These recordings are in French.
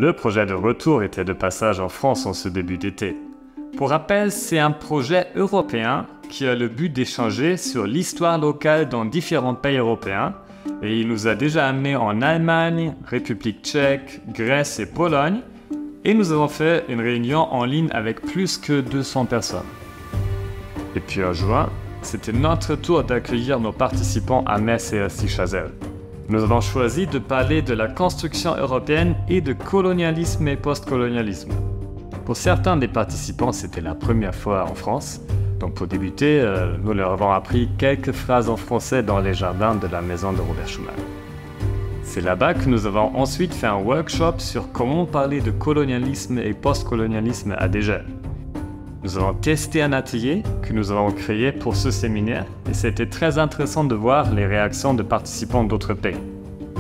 Le projet de retour était de passage en France en ce début d'été. Pour rappel, c'est un projet européen qui a le but d'échanger sur l'histoire locale dans différents pays européens et il nous a déjà amenés en Allemagne, République tchèque, Grèce et Pologne et nous avons fait une réunion en ligne avec plus que 200 personnes. Et puis en juin, c'était notre tour d'accueillir nos participants à Metz et à Sichazel. Nous avons choisi de parler de la construction européenne et de colonialisme et postcolonialisme. Pour certains des participants, c'était la première fois en France. Donc pour débuter, nous leur avons appris quelques phrases en français dans les jardins de la maison de Robert Schuman. C'est là-bas que nous avons ensuite fait un workshop sur comment parler de colonialisme et postcolonialisme à des jeunes. Nous avons testé un atelier que nous avons créé pour ce séminaire et c'était très intéressant de voir les réactions de participants d'autres pays.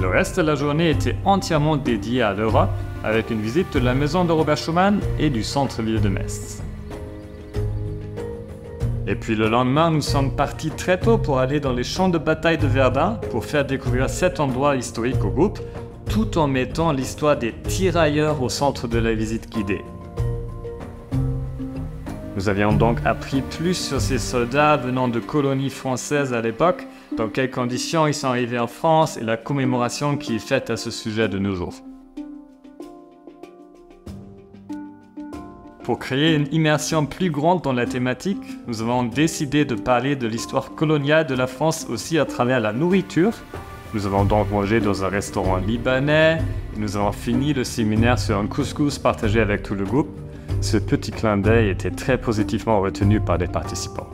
Le reste de la journée était entièrement dédié à l'Europe avec une visite de la maison de Robert Schuman et du centre-ville de Metz. Et puis le lendemain, nous sommes partis très tôt pour aller dans les champs de bataille de Verdun pour faire découvrir cet endroit historique au groupe, tout en mettant l'histoire des tirailleurs au centre de la visite guidée. Nous avions donc appris plus sur ces soldats venant de colonies françaises à l'époque, dans quelles conditions ils sont arrivés en France et la commémoration qui est faite à ce sujet de nos jours. Pour créer une immersion plus grande dans la thématique, nous avons décidé de parler de l'histoire coloniale de la France aussi à travers la nourriture. Nous avons donc mangé dans un restaurant libanais et nous avons fini le séminaire sur un couscous partagé avec tout le groupe. Ce petit clin d'œil était très positivement retenu par les participants.